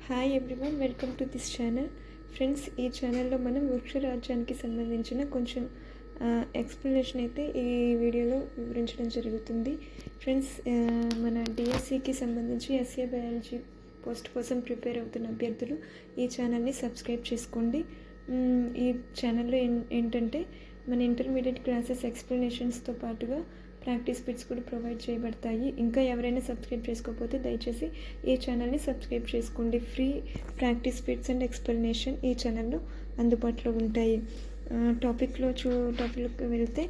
Hi everyone, welcome to this channel. Friends, ఈ ఛానల్లో మనం వృక్షరాజ్యానికి సంబంధించిన కొంచెం ఎక్స్ప్లెనేషన్ అయితే ఈ వీడియోలో వివరించడం జరుగుతుంది. ఫ్రెండ్స్, మన డిఎస్సికి సంబంధించి ఎస్ఏ బయాలజీ పోస్ట్ కోసం ప్రిపేర్ అవుతున్న అభ్యర్థులు ఈ ఛానల్ని సబ్స్క్రైబ్ చేసుకోండి. ఈ ఛానల్లో ఏంటంటే మన ఇంటర్మీడియట్ క్లాసెస్ ఎక్స్ప్లెనేషన్స్తో పాటుగా ప్రాక్టీస్ బిట్స్ కూడా ప్రొవైడ్ చేయబడతాయి. ఇంకా ఎవరైనా సబ్స్క్రైబ్ చేసుకోకపోతే దయచేసి ఈ ఛానల్ని సబ్స్క్రైబ్ చేసుకోండి. Free practice bits and explanation ఈ ఛానల్లో అందుబాటులో ఉంటాయి. టాపిక్లోకి వెళ్తే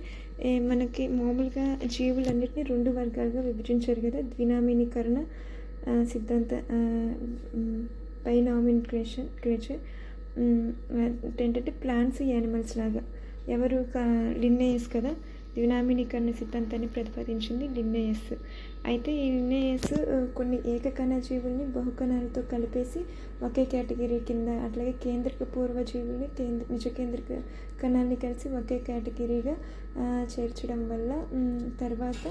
మనకి మామూలుగా జీవులన్నింటినీ రెండు వర్గాలుగా విభజించారు కదా. ద్వినామీకరణ సిద్ధాంత బైనామినికేషన్ క్రియేచర్ ఏంటంటే ప్లాంట్స్ యానిమల్స్ లాగా. ఎవరు లిన్నెయస్ కదా, ద్వినామీకరణ సిద్ధాంతాన్ని ప్రతిపాదించింది లిన్నెయస్. అయితే ఈ లిన్నెయస్ కొన్ని ఏకకణ జీవుల్ని బహుకణాలతో కలిపేసి ఒకే కేటగిరీ కింద, అట్లాగే కేంద్రక పూర్వజీవుల్ని నిజ కేంద్రక కణాలని కలిసి ఒకే కేటగిరీగా చేర్చడం వల్ల తర్వాత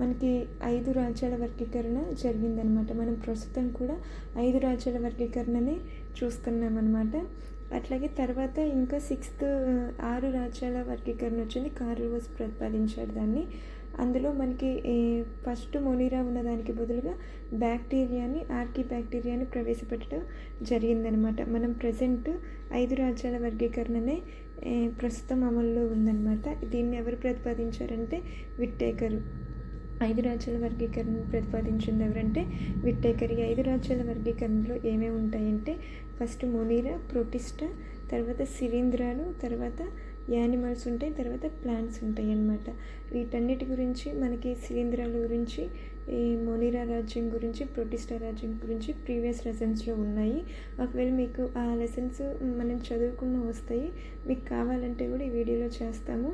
మనకి 5 రాజ్యాల వర్గీకరణ జరిగిందనమాట. మనం ప్రస్తుతం కూడా 5 రాజ్యాల వర్గీకరణని చూస్తున్నాం అనమాట. అట్లాగే తర్వాత ఇంకా 6 రాజ్యాల వర్గీకరణ వచ్చింది. కార్ల్ లూయిస్ ప్రతిపాదించాడు దాన్ని. అందులో మనకి ఫస్ట్ మొనీరా ఉన్నదానికి బదులుగా బ్యాక్టీరియాని, ఆర్కిబ్యాక్టీరియాని ప్రవేశపెట్టడం జరిగిందనమాట. మనం ప్రజెంట్ 5 రాజ్యాల వర్గీకరణనే ప్రస్తుతం అమల్లో ఉందన్నమాట. దీన్ని ఎవరు ప్రతిపాదించారంటే విట్టేకర్. 5 రాజ్యాల వర్గీకరణ ప్రతిపాదించింది ఎవరంటే విట్టేకర్. ఈ 5 రాజ్యాల వర్గీకరణలో ఏమేమి ఉంటాయంటే ఫస్ట్ మొనీరా, ప్రోటిస్టా, తర్వాత శిలీంధ్రాలు, తర్వాత యానిమల్స్ ఉంటాయి, తర్వాత ప్లాంట్స్ ఉంటాయి అన్నమాట. వీటన్నిటి గురించి మనకి శిలీంధ్రాల గురించి, ఈ మొనీరా రాజ్యం గురించి, ప్రోటిస్టా రాజ్యం గురించి ప్రీవియస్ లెసన్స్లో ఉన్నాయి. ఒకవేళ మీకు ఆ లెసన్స్ మనం చదువుకున్న వస్తాయి, మీకు కావాలంటే కూడా ఈ వీడియోలో చేస్తాము.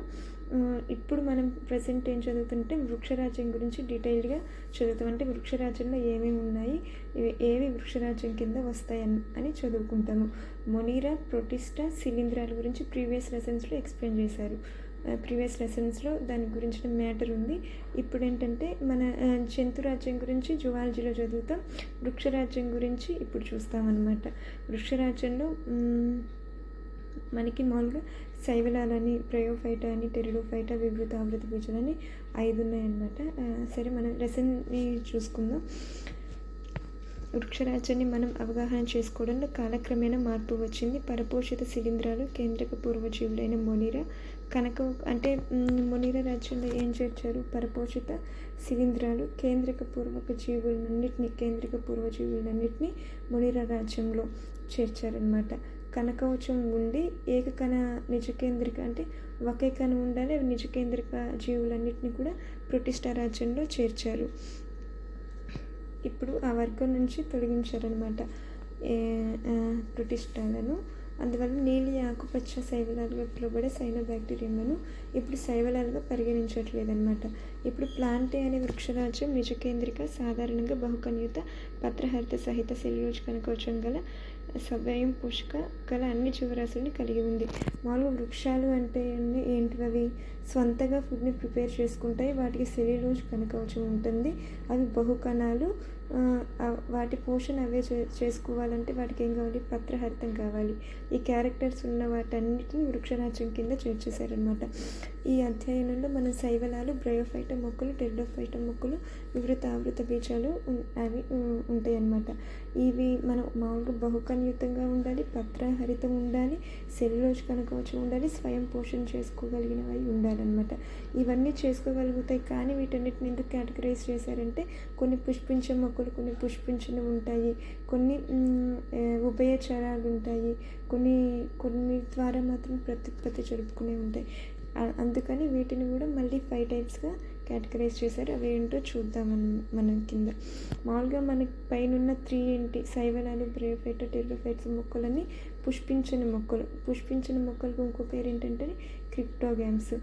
ఇప్పుడు మనం ప్రజెంట్ ఏం చదువుతుంటే వృక్షరాజ్యం గురించి డీటెయిల్డ్గా చదువుతాం. అంటే వృక్షరాజ్యంలో ఏమేమి ఉన్నాయి, ఏవి వృక్షరాజ్యం కింద వస్తాయి అని చదువుకుంటాము. మొనీరా, ప్రోటిస్టా, శిలీంధ్రాల గురించి ప్రీవియస్ లెసన్స్లో ఎక్స్ప్లెయిన్ చేశారు. ప్రీవియస్ లెసన్స్లో దాని గురించిన మ్యాటర్ ఉంది. ఇప్పుడు ఏంటంటే మన జంతురాజ్యం గురించి జువాలజీలో చదువుతాం. వృక్షరాజ్యం గురించి ఇప్పుడు చూస్తామన్నమాట. వృక్షరాజ్యంలో మనకి మామూలుగా శైవలాలని, బ్రయోఫైటా అని, టెరిడోఫైటా, వివృత, ఆవృత బీజాలని 5 ఉన్నాయన్నమాట. సరే, మనం లెసన్ని చూసుకుందాం. వృక్షరాజ్యాన్ని మనం అవగాహన చేసుకోవడంలో కాలక్రమేణా మార్పు వచ్చింది. పరపోషిత శిలీంధ్రాలు, కేంద్రక పూర్వజీవులైన మొనీరా, అంటే మొనీరా రాజ్యంలో ఏం చేర్చారు? పరపోషిత శిలీంధ్రాలు, కేంద్రక పూర్వజీవులన్నింటినీ మొనీరా రాజ్యంలో చేర్చారనమాట. కనకవచం ఉండి ఏకకణ నిజకేంద్రిక, అంటే ఒకే కణం ఉండాలి, అవి నిజకేంద్రిక జీవులన్నింటినీ కూడా ప్రోటిస్టా రాజ్యంలో చేర్చారు. ఇప్పుడు ఆ వర్గం నుంచి తొలగించారనమాట ప్రోటిస్టాలను. అందువల్ల నీలి ఆకుపచ్చ శైవలాలుగా పిలువబడే సైనోబాక్టీరియంలను ఇప్పుడు శైవలాలుగా పరిగణించట్లేదన్నమాట. ఇప్పుడు ప్లాంటే అనే వృక్షరాజ్యం నిజకేంద్రిక, సాధారణంగా బహుకణయుత, పత్రహరిత సహిత సెల్యులోజ్ కనకవచం గల స్వయం పోషక గల అన్ని జీవరాశుల్ని కలిగి ఉంది. మామూలుగా వృక్షాలు అంటే ఏంటివి? స్వంతగా ఫుడ్ని ప్రిపేర్ చేసుకుంటాయి. వాటికి సెల్యులోజ్ కనకవచం ఉంటుంది. అవి బహుకణాలు. వాటి పోషణ అవే చేసుకోవాలంటే వాటికి ఏం కావాలి? పత్రహరితం కావాలి. ఈ క్యారెక్టర్స్ ఉన్న వాటన్నిటిని వృక్షరాజ్యం కింద చేర్చేశారనమాట. ఈ అధ్యయనంలో మన శైవలాలు, బ్రయోఫైటా మొక్కలు, టెరిడోఫైటా మొక్కలు, వివృత, ఆవృత బీజాలు అవి ఉంటాయి అన్నమాట. ఇవి మనం మామూలుగా బహుకణయుతంగా ఉండాలి, పత్రహరితం ఉండాలి, సెల్యులోజ్ కనకవచం ఉండాలి, స్వయం పోషణ చేసుకోగలిగినవి ఉండాలన్నమాట. ఇవన్నీ చేసుకోగలుగుతాయి. కానీ వీటన్నిటిని ఎందుకు కేటగరైజ్ చేశారంటే కొన్ని పుష్పించే మొక్కలు, కొన్ని పుష్పించనివి ఉంటాయి, కొన్ని ఉభయచరాలు ఉంటాయి, కొన్ని ద్వారా మాత్రం ప్రత్యుత్పత్తి జరుపుకునే ఉంటాయి. అందుకని వీటిని కూడా మళ్ళీ 5 టైప్స్గా కేటగరైజ్ చేశారు. అవి ఏంటో చూద్దాం మనం కింద. మామూలుగా మనకి పైన 3 ఏంటి? శైవలాలు, బ్రయోఫైటా, టెరిడోఫైట్స్ మొక్కలని పుష్పించని మొక్కలు. పుష్పించని మొక్కలకు ఇంకో పేరు ఏంటంటే క్రిప్టోగామ్స్.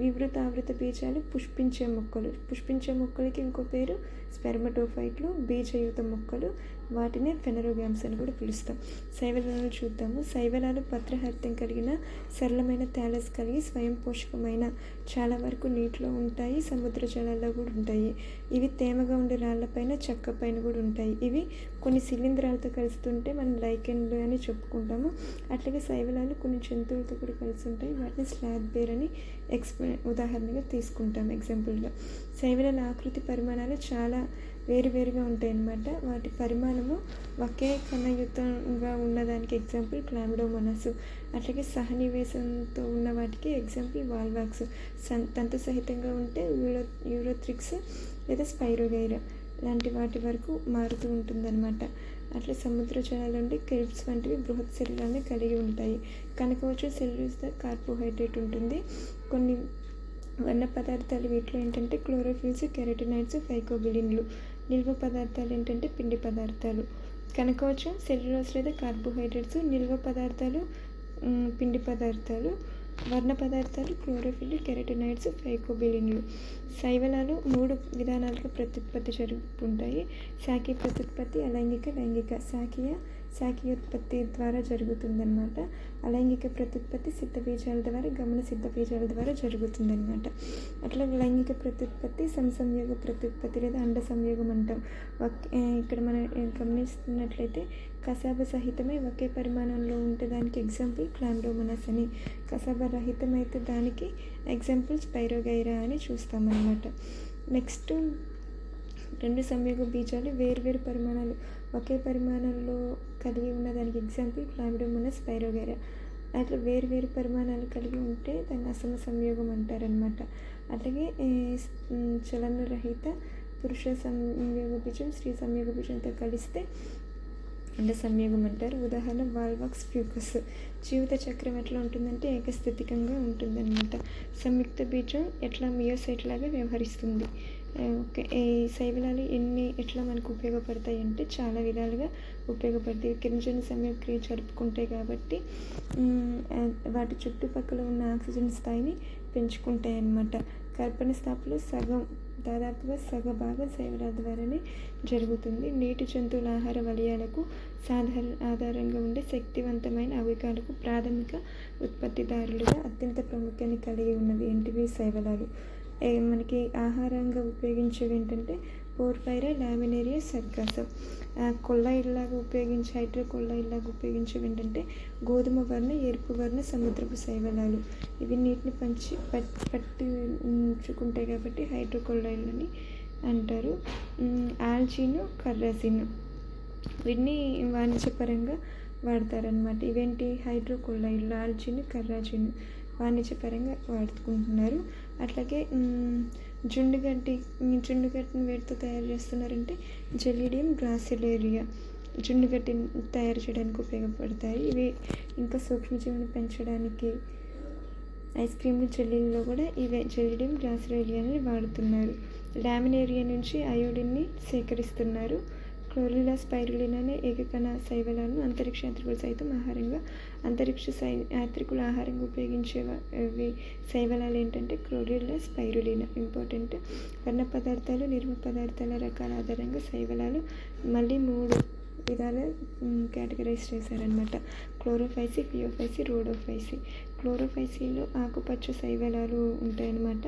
వివృత, ఆవృత బీజాలు పుష్పించే మొక్కలు. పుష్పించే మొక్కలకి ఇంకో పేరు స్పెర్మటోఫైట్లు, బీజయుత మొక్కలు. వాటినే ఫెనరోగామ్స్ అని కూడా పిలుస్తాం. శైవలాలు చూద్దాము. శైవలాలు పత్రహరితం కలిగిన సరళమైన థాలస్ కలిగి స్వయం పోషకమైన చాలా వరకు నీటిలో ఉంటాయి, సముద్ర జలాల్లో కూడా ఉంటాయి. ఇవి తేమగా ఉండే రాళ్లపైన చెక్క పైన కూడా ఉంటాయి. ఇవి కొన్ని శిలీంధ్రాలతో కలుస్తుంటే మనం లైకెన్లు అని చెప్పుకుంటాము. అట్లాగే శైవలాలు కొన్ని జంతువులతో కూడా కలిసి ఉంటాయి. వాటిని స్లాత్ బేర్ అని ఉదాహరణగా తీసుకుంటాం ఎగ్జాంపుల్గా. శైవలాల ఆకృతి పరిమాణాలు చాలా వేరువేరుగా ఉంటాయి అన్నమాట. వాటి పరిమాణము ఒకే కణయుతంగా ఉన్నదానికి ఎగ్జాంపుల్ క్లామిడోమోనాస్. అట్లాగే సహనివేశంతో ఉన్న వాటికి ఎగ్జాంపుల్ వాల్వాక్స్. తంతు సహితంగా ఉంటే యూరోథ్రిక్స్ లేదా స్పైరోగైరా లాంటి వాటి వరకు మారుతూ ఉంటుందన్నమాట. అట్లా సముద్ర జలాల నుండి కెల్ప్స్ వంటివి బృహత్ శరీరాన్ని కలిగి ఉంటాయి. కనుకోవచ్చు సెల్యులోజ్ కార్బోహైడ్రేట్ ఉంటుంది. కొన్ని వర్ణ పదార్థాలు వీటిలో ఏంటంటే క్లోరోఫిల్స్, కెరటినాయిడ్స్, ఫైకోబిలిన్లు. నిల్వ పదార్థాలు ఏంటంటే పిండి పదార్థాలు. కనుకోవచ్చు సెల్యులోజ్ లేదా కార్బోహైడ్రేట్స్. నిల్వ పదార్థాలు పిండి పదార్థాలు. వర్ణ పదార్థాలు క్లోరోఫిల్, కెరటినాయిడ్స్, ఫైకోబిలిన్లు. శైవలాలు 3 విధానాలుగా ప్రత్యుత్పత్తి జరుగుతుంటాయి. శాఖీయ ప్రత్యుత్పత్తి, అలైంగిక, లైంగిక. శాఖీయోత్పత్తి ద్వారా జరుగుతుందన్నమాట. అలైంగిక ప్రత్యుత్పత్తి సిద్ధబీజాల ద్వారా, గమన సిద్ధబీజాల ద్వారా జరుగుతుందన్నమాట. అట్లా లైంగిక ప్రత్యుత్పత్తి సంసంయోగ ప్రత్యుత్పత్తి లేదా అండ సంయోగం అంటాం. ఇక్కడ మనం గమనిస్తున్నట్లయితే కసాబ సహితమై ఒకే పరిమాణంలో ఉంటే దానికి ఎగ్జాంపుల్ క్లామిడోమోనాస్ అని, కసాబ రహితమైతే దానికి ఎగ్జాంపుల్ స్పైరోగైరా అని చూస్తామన్నమాట. నెక్స్ట్ 2 సంయోగ బీజాలు వేర్వేరు పరిమాణాలు ఒకే పరిమాణంలో కలిగి ఉన్న దానికి ఎగ్జాంపుల్ క్లామిడోమోనాస్, స్పైరోగైరా. అట్లా వేర్వేరు పరిమాణాలు కలిగి ఉంటే దాన్ని అసమ సంయోగం అంటారనమాట. అట్లాగే చలనరహిత పురుష సంయోగ బీజం స్త్రీ సంయోగ బీజంతో కలిస్తే అండ సంయోగం అంటారు. ఉదాహరణ వాల్వాక్స్ ఫ్యూకస్. జీవిత చక్రం ఎట్లా ఉంటుందంటే ఏకస్థితికంగా ఉంటుందన్నమాట. సంయుక్త బీజం ఎట్లా మియోసైట్ లాగా వ్యవహరిస్తుంది. ఓకే, ఈ శైవలాలు ఎట్లా మనకు ఉపయోగపడతాయి అంటే చాలా విధాలుగా ఉపయోగపడతాయి. కిరణజన్య సంయోగక్రియ జరుపుకుంటాయి కాబట్టి వాటి చుట్టుపక్కల ఉన్న ఆక్సిజన్ స్థాయిని పెంచుకుంటాయి అన్నమాట. కర్పణ స్థాపనలో దాదాపుగా సగభాగం శైవలాల ద్వారానే జరుగుతుంది. నీటి జంతువుల ఆహార వలయాలకు ఆధారంగా ఉండే శక్తివంతమైన అవికాలకు ప్రాథమిక ఉత్పత్తిదారులుగా అత్యంత ప్రాముఖ్యాన్ని కలిగి ఉన్నవి ఏంటివి శైవలాలు. మనకి ఆహారంగా ఉపయోగించేవి ఏంటంటే పోర్ఫైరా, లామినేరియా, సర్గాసం. కొల్లాయిల్లాగా ఉపయోగించే హైడ్రోకొల్లాయిల్లాగా ఉపయోగించేవి ఏంటంటే గోధుమ వర్ణ, ఎరుపు వర్ణ సముద్రపు శైవలాలు. ఇవి నీటిని పట్టించుకుంటాయి కాబట్టి హైడ్రోకొల్లాయిల్ అని అంటారు. ఆల్జిను, కర్రాసిన్ వీటిని వాణిజ్యపరంగా వాడతారనమాట. ఇవేంటి హైడ్రోకొల్లాయిల్, ఆల్జిన్, కర్రాజిన్ వాణిజ్యపరంగా వాడుకుంటున్నారు. అట్లాగే జుండుగడ్డిని వేటితో తయారు చేస్తున్నారంటే జెలిడియం, గ్రాసిలేరియా జుండుగడ్డిని తయారు చేయడానికి ఉపయోగపడతాయి. ఇవి ఇంకా సూక్ష్మజీవిని పెంచడానికి ఐస్ క్రీమ్లు, జెల్లీల్లో కూడా ఇవే జెలిడియం, గ్రాసిలేరియాని వాడుతున్నారు. లామినేరియా నుంచి అయోడిన్ని సేకరిస్తున్నారు. క్లోరిలా, స్పైరులినా అనే ఏకకణ శైవలాలను అంతరిక్ష యాత్రికులు సైతం ఆహారంగా యాత్రికుల ఆహారంగా ఉపయోగించేవి శైవలాలు ఏంటంటే క్లోరిలా, స్పైరులినా. ఇంపార్టెంట్. వర్ణ పదార్థాలు, నిర్మ పదార్థాల రకాల ఆధారంగా శైవలాలు మళ్ళీ 3 విధాలు కేటగరైజ్ చేశారనమాట. Chlorophyceae, Phaeophyceae, Rhodophyceae. క్లోరోఫైసీలో ఆకుపచ్చ శైవలాలు ఉంటాయన్నమాట.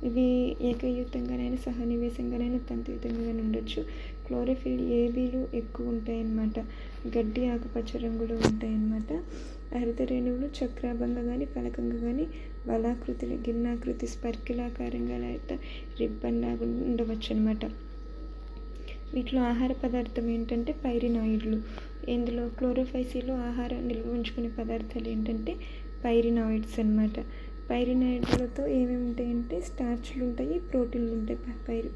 ఇవి ఏకయుతంగానైనా సహనివేశంగానైనా తంతుయుతంగానే ఉండొచ్చు. క్లోరోఫిల్ ఏబీలు ఎక్కువ ఉంటాయన్నమాట. గడ్డి ఆకుపచ్చ రంగులో ఉంటాయన్నమాట. హరిత రేణువులు చక్రాభంగా కానీ ఫలకంగా కానీ వలాకృతి, గిన్నాకృతి, స్పర్కిలాకారంగా లేదా రిబ్బన్ లాగా ఉండవచ్చు అనమాట. వీటిలో ఆహార పదార్థం ఏంటంటే పైరినాయిడ్లు. ఇందులో క్లోరోఫైసీలో ఆహారం నిల్వ ఉంచుకునే పదార్థాలు ఏంటంటే పైరినాయిడ్స్ అన్నమాట. పైరినాయిడ్లతో ఏమేమి ఉంటాయంటే స్టార్చ్లు ఉంటాయి, ప్రోటీన్లు ఉంటాయి.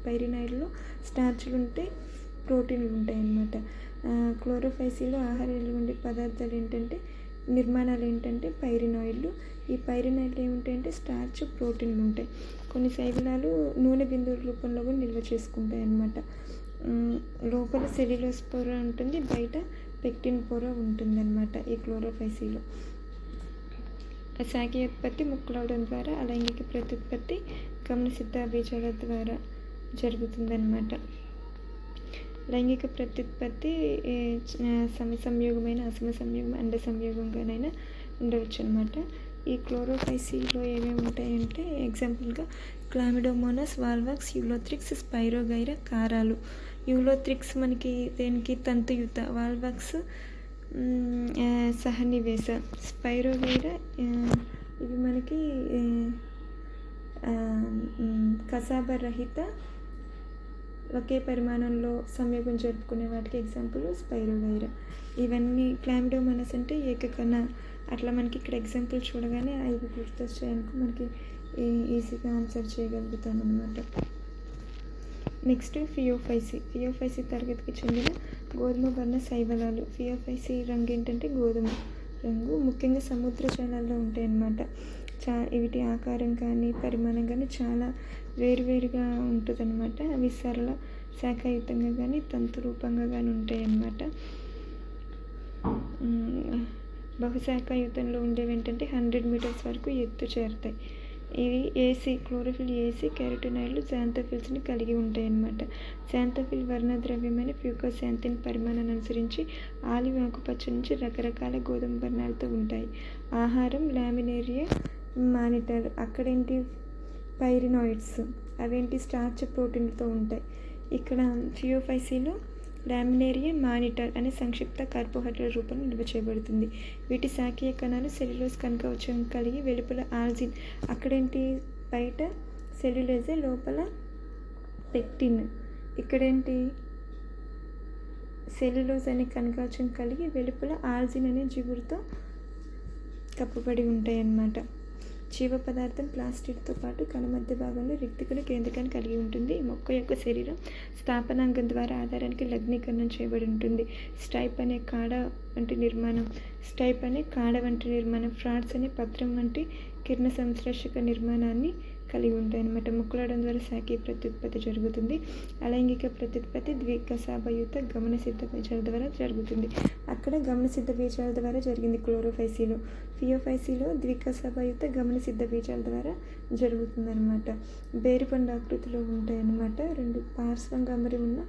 పైరినాయిడ్లో స్టార్చ్లు ఉంటాయి, ప్రోటీన్లు ఉంటాయి అన్నమాట. క్లోరోఫైసీలో ఆహారం నిల్వ ఉండే పదార్థాలు ఏంటంటే నిర్మాణాలు ఏంటంటే పైరినాయిడ్లు. ఈ పైరినాయిడ్లు ఏముంటాయంటే స్టార్చ్, ప్రోటీన్లు ఉంటాయి. కొన్ని శైవలాలు నూనె బిందువుల రూపంలో కూడా నిల్వ చేసుకుంటాయి అన్నమాట. లోపల సెల్యులోజ్ పొర ఉంటుంది, బయట పెక్టిన్ పొర ఉంటుందన్నమాట ఈ క్లోరోఫైసీలో. శాఖీయోత్పత్తి ముక్కలవడం ద్వారా, అలైంగిక ప్రత్యుత్పత్తి గమనసిద్ధ బీజాల ద్వారా జరుగుతుందన్నమాట. లైంగిక ప్రత్యుత్పత్తి సంయోగమైన అసమ సంయోగం అండ సంయోగంగానైనా ఉండవచ్చు అనమాట. ఈ క్లోరోఫైసీలో ఏమేమి ఉంటాయంటే ఎగ్జాంపుల్గా క్లామిడోమోనాస్, వాల్వాక్స్, యూలోథ్రిక్స్, స్పైరోగైరా కారాలు. యూలోథ్రిక్స్ మనకి దేనికి తంతుయుత, వాల్వాక్స్ సహనివేశ, స్పైరోగైరా ఇవి మనకి కసాబరహిత ఒకే పరిమాణంలో సంయోగం జరుపుకునే వాటికి ఎగ్జాంపుల్ స్పైరోగైరా. ఇవన్నీ క్లామిడోమోనాస్ అంటే ఏకకణ. అట్లా మనకి ఇక్కడ ఎగ్జాంపుల్ చూడగానే అవి గుర్తొచ్చాయనుకో మనకి ఈజీగా ఆన్సర్ చేయగలుగుతాం అనమాట. నెక్స్ట్ ఫియోఫైసీ తరగతికి చెందిన గోధుమ వర్ణ శైవలాలు. ఫియోఫైసీ రంగు ఏంటంటే గోధుమ రంగు, ముఖ్యంగా సముద్ర జలాల్లో ఉంటాయి అన్నమాట. వీటి ఆకారం కానీ పరిమాణం కానీ చాలా వేరువేరుగా ఉంటుంది అనమాట. అవి సరళ శాఖాయుతంగా కానీ తంతు రూపంగా కానీ ఉంటాయి అన్నమాట. బహుశాఖాయుతంలో ఉండేవి ఏంటంటే 100 మీటర్స్ వరకు ఎత్తు చేరుతాయి. ఇవి క్లోరోఫిల్ కెరటినాయిడ్లు, శాంతోఫిల్స్ని కలిగి ఉంటాయి అన్నమాట. శాంతోఫిల్ వర్ణద్రవ్యమైన ఫ్యూకోశాంతిన్ పరిమాణాన్ని అనుసరించి ఆలివ్ ఆకుపచ్చ నుంచి రకరకాల గోధుమ వర్ణాలతో ఉంటాయి. ఆహారం లామినేరియా మానిటర్. అక్కడేంటి పైరినాయిడ్స్, అవేంటి స్టార్చ్ ప్రోటీన్లతో ఉంటాయి. ఇక్కడ ఫియోఫైసీలో లామినేరియా మానిటర్ అనే సంక్షిప్త కార్బోహైడ్రేట్ రూపంలో నిల్వ చేయబడుతుంది. వీటి శాఖీయ కణాలు సెల్యులోజ్ కనకవచం కలిగి వెలుపల ఆల్జిన్. అక్కడేంటి బయట సెల్యులోజే, లోపల పెక్టిన్. ఇక్కడేంటి సెల్యులోజ్ అనే కనకవచం కలిగి వెలుపల ఆల్జిన్ అనే జిగురుతో కప్పబడి ఉంటాయి అన్నమాట. జీవ పదార్థం ప్లాస్టిడ్తో పాటు కణ మధ్య భాగంలో రిక్తికుని కేంద్రకాన్ని కలిగి ఉంటుంది. మొక్క యొక్క శరీరం స్థాపనాంగం ద్వారా ఆధారానికి లగ్నీకరణం చేయబడి ఉంటుంది. స్టైప్ అనే కాడ వంటి నిర్మాణం, ఫ్రాడ్స్ అనే పత్రం వంటి కిరణ సంశ్లేషక నిర్మాణాన్ని కలిగి ఉంటాయి అన్నమాట. ముక్కలాడడం ద్వారా శాఖీయ ప్రత్యుత్పత్తి జరుగుతుంది. అలైంగిక ప్రత్యుత్పత్తి ద్వికసాభయుత గమనసిద్ధ బీజాల ద్వారా జరుగుతుంది. అక్కడ గమనసిద్ధ బీజాల ద్వారా జరిగింది క్లోరోఫైసీలో. ఫియోఫైసీలో ద్వికసాభయుత గమనసిద్ధ బీజాల ద్వారా జరుగుతుందన్నమాట. బేరుపండు ఆకృతిలో ఉంటాయి అన్నమాట. 2 పార్శ్వంగా అమరి ఉన్న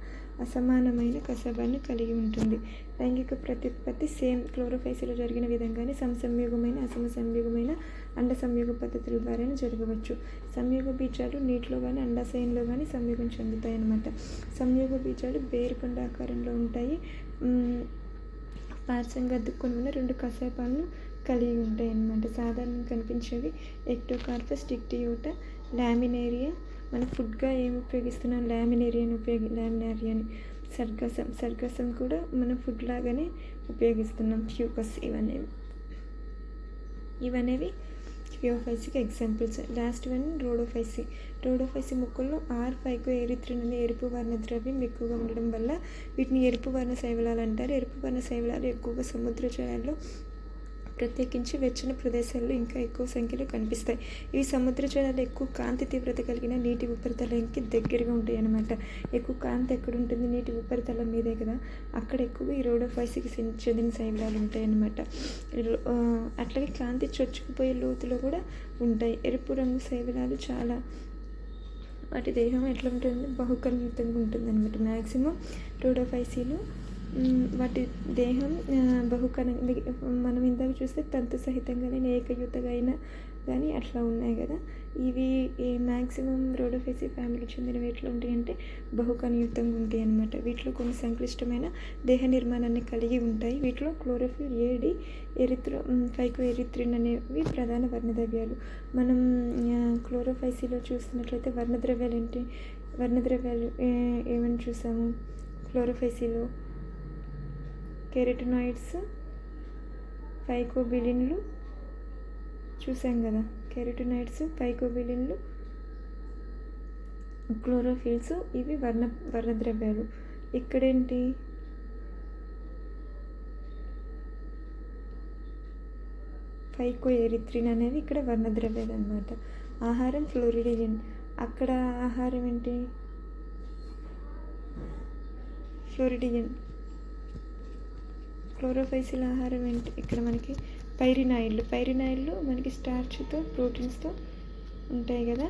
అసమానమైన కసబాన్ని కలిగి ఉంటుంది. లైంగిక ప్రత్యుత్పత్తి సేమ్ క్లోరోఫైసీలో జరిగిన విధంగానే సంయోగమైన అసమ సంయోగమైన అండ సంయోగ పద్ధతుల ద్వారానే జరగవచ్చు. సంయోగ బీజాలు నీటిలో కానీ అండాశయంలో కానీ సంయోగం చెందుతాయి అన్నమాట. సంయోగ బీజాలు బేరుపండు ఆకారంలో ఉంటాయి. పార్శ్వంగా అద్దుకొని ఉన్న 2 కసాపాలను కలిగి ఉంటాయి అన్నమాట. సాధారణంగా కనిపించేవి ఎక్టోకార్పస్, డిక్టియోటా, లామినేరియా. మనం ఫుడ్గా ఏమి ఉపయోగిస్తున్నాం, లామినేరియాని. సర్గసం కూడా మనం ఫుడ్ లాగానే ఉపయోగిస్తున్నాం. ఫ్యూకస్ ఇవనేవి ఫియోఫైసీకి ఎగ్జాంపుల్స్. లాస్ట్ వన్ రోడోఫైసీ మొక్కల్లో ఫైకోఎరిథ్రిన్ అనే ఎరుపు వర్ణ ద్రవ్యం ఎక్కువగా ఉండడం వల్ల వీటిని ఎరుపు వర్ణ శైవలాలు అంటారు. ఎరుపు వర్ణ శైవలాలు ఎక్కువగా సముద్ర జలాల్లో, ప్రత్యేకించి వెచ్చని ప్రదేశాల్లో ఇంకా ఎక్కువ సంఖ్యలో కనిపిస్తాయి. ఇవి సముద్ర జలాలు ఎక్కువ కాంతి తీవ్రత కలిగిన నీటి ఉపరితలానికి దగ్గరగా ఉంటాయి అన్నమాట. ఎక్కువ కాంతి ఎక్కడ ఉంటుంది, నీటి ఉపరితలం మీదే కదా. అక్కడ ఎక్కువగా ఈ రోడోఫైసీకి చెందిన శైవలాలు ఉంటాయి అన్నమాట. అట్లాగే కాంతి చొచ్చుకుపోయే లోతులో కూడా ఉంటాయి. ఎరుపు రంగు శైవలాలు చాలా, వాటి దేహం ఎట్లా ఉంటుంది, బహుకణయుతంగా ఉంటుంది అనమాట. మ్యాక్సిమం రోడోఫైసీలో వాటి దేహం బహుకణ, మనం ఇందాక చూస్తే తంతు సహితంగానే ఏకయుతగా అయినా కానీ అట్లా ఉన్నాయి కదా. ఇవి మ్యాక్సిమం రోడోఫైసీ ఫ్యామిలీకి చెందినవి ఎట్లా ఉంటాయి అంటే బహుకణయుతంగా ఉంటాయి అన్నమాట. వీటిలో కొన్ని సంక్లిష్టమైన దేహ నిర్మాణాన్ని కలిగి ఉంటాయి. వీటిలో క్లోరోఫిల్ ఫైకోఎరిథ్రిన్ అనేవి ప్రధాన వర్ణద్రవ్యాలు. మనం క్లోరోఫైసీలో చూస్తున్నట్లయితే వర్ణద్రవ్యాలు ఏమని చూసాము క్లోరోఫైసీలో? కెరటినాయిడ్స్, ఫైకోబిలిన్లు చూసాం కదా. కెరటినాయిడ్స్, ఫైకోబిలిన్లు, క్లోరోఫిల్స్ ఇవి వర్ణద్రవ్యాలు. ఇక్కడేంటి ఫైకోఎరిథ్రిన్ అనేవి ఇక్కడ వర్ణద్రవ్యాలు అన్నమాట. ఆహారం ఫ్లోరిడియన్. అక్కడ ఆహారం ఏంటి, ఫ్లోరిడియన్. క్లోరోఫైసిల్ ఆహారం ఏంటి, ఇక్కడ మనకి పైరినాయిడ్లు మనకి స్టార్చ్తో ప్రోటీన్స్తో ఉంటాయి కదా.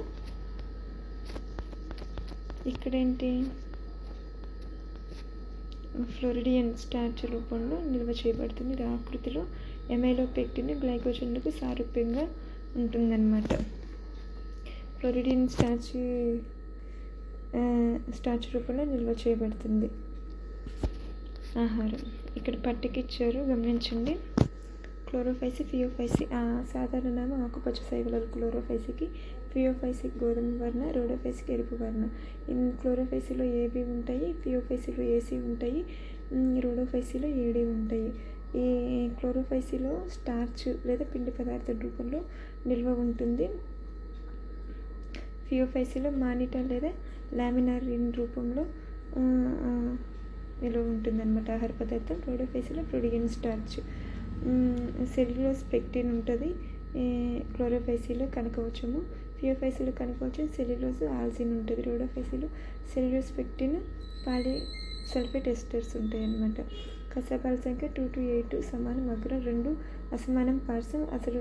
ఇక్కడేంటి ఫ్లోరిడియన్ స్టార్చ్ రూపంలో నిల్వ చేయబడుతుంది. ఇది ఆకృతిలో ఎమైలో పెక్టిన్ గ్లైకోజన్లకు సారూప్యంగా ఉంటుందన్నమాట. ఫ్లోరిడియన్ స్టార్చ్ రూపంలో నిల్వ చేయబడుతుంది. ఆహారం ఇక్కడ పట్టికిచ్చారు, గమనించండి. Chlorophyceae, Phaeophyceae. సాధారణ నామం ఆకుపచ్చ శైవలాలు క్లోరోఫైసికి, ఫియోఫైసిక్ గోధుమ వర్ణ, రోడోఫైసిక్ ఎరుపు వర్ణ. క్లోరోఫైసిలో ఏబి ఉంటాయి, ఫియోఫైసిలో ఏసి ఉంటాయి, రోడోఫైసిలో ఏడి ఉంటాయి. ఈ క్లోరోఫైసిలో స్టార్చ్ లేదా పిండి పదార్థం రూపంలో నిల్వ ఉంటుంది. ఫియోఫైసిలో మానిటా లేదా లామినారిన్ రూపంలో నిల్వ ఉంటుందన్నమాట ఆహార పదార్థం. రోడోఫైసిలో ప్రోటీన్ స్టార్చ్, సెల్యులోజ్ పెక్టిన్ ఉంటుంది. క్లోరోఫైసిలో కనకవచము, ఫియోఫైసిలో కనకవచం, సెల్యులోజ్ ఆల్సిన్ ఉంటుంది. రోడోఫైసిలో సెల్యులోజ్ పెక్టిన్, పాలిసల్ఫేట్ ఎస్టర్స్ ఉంటాయి అన్నమాట. కసాబాల సంఖ్య 2 to 8 సమానం. అగ్ర 2 అసమానం పార్శ్వం. అసలు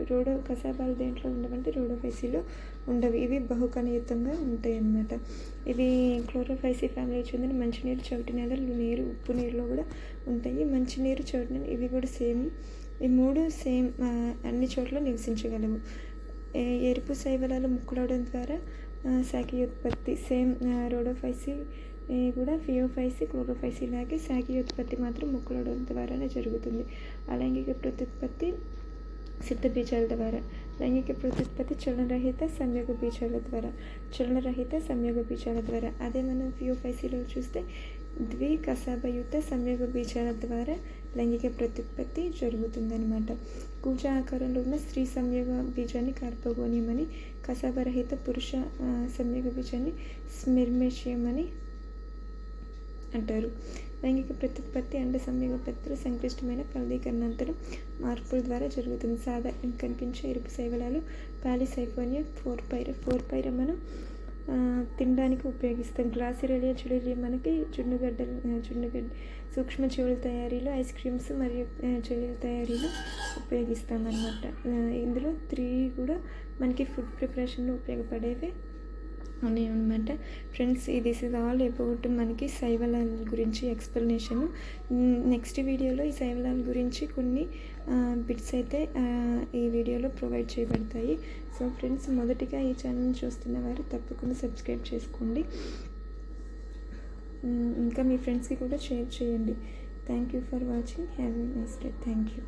కసాబాలు దేంట్లో ఉండవంటే రోడోఫైసిలో ఉండవు. ఇవి బహుకణయుతంగా ఉంటాయి అన్నమాట. ఇవి క్లోరోఫైసి ఫ్యామిలీకి చెందిన మంచినీరు, చవిటి నేలలు, నీరు, ఉప్పు నీరులో కూడా ఉంటాయి. మంచినీరు, చవిటి నేల ఇవి కూడా సేమ్. ఈ 3 సేమ్ అన్ని చోట్ల నివసించగలవు. ఎరుపు శైవలాలు ముక్కలవడం ద్వారా శాఖీయోత్పత్తి. సేమ్ రోడోఫైసి కూడా ఫియోఫైసి, క్లోరోఫైసి లాగే శాఖీయోత్పత్తి మాత్రం ముక్కలవడం ద్వారానే జరుగుతుంది. అలైంగిక ప్రత్యుత్పత్తి సిద్ధ బీజాల ద్వారా. లైంగిక ప్రత్యుత్పత్తి చలనరహిత సంయోగ బీజాల ద్వారా. అదే మనం ఫియోఫైసిలో చూస్తే ద్వికసాబయుత సంయోగ బీజాల ద్వారా లైంగిక ప్రత్యుత్పత్తి జరుగుతుందన్నమాట. కూజ ఆకారంలో ఉన్న స్త్రీ సంయోగ బీజాన్ని కార్పగోనియం అని, కసాబరహిత పురుష సంయోగ బీజాన్ని స్మెర్మేషియం అని అంటారు. లైంగిక ప్రత్యుత్పత్తి అండ సంయోగోత్పత్తులు సంక్లిష్టమైన ఫలదీకరణాంతరం మార్పుల ద్వారా జరుగుతుంది. సాధారణంగా కనిపించే ఎరుపు శైవలాలు పాలిసైఫోనియా, ఫోర్పైర మనం తినడానికి ఉపయోగిస్తాం. గ్లాసిరెలియా చుడెలియా మనకి చున్నుగడ్డ సూక్ష్మజీవుల తయారీలో, ఐస్ క్రీమ్స్ మరియు చెల్లీల తయారీలో ఉపయోగిస్తాం అన్నమాట. ఇందులో 3 కూడా మనకి ఫుడ్ ప్రిపరేషన్లో ఉపయోగపడేవే ఉన్నాయి అనమాట. Friends, this is all about మనకి శైవలాల గురించి ఎక్స్ప్లెనేషను. నెక్స్ట్ వీడియోలో ఈ శైవలాల గురించి కొన్ని బిట్స్ అయితే ఈ వీడియోలో ప్రొవైడ్ చేయబడతాయి. సో ఫ్రెండ్స్, మొదటిగా ఈ ఛానల్ని చూస్తున్న వారు తప్పకుండా సబ్స్క్రైబ్ చేసుకోండి. ఇంకా మీ ఫ్రెండ్స్కి కూడా షేర్ చేయండి. Thank you for watching. Have a nice day. Thank you.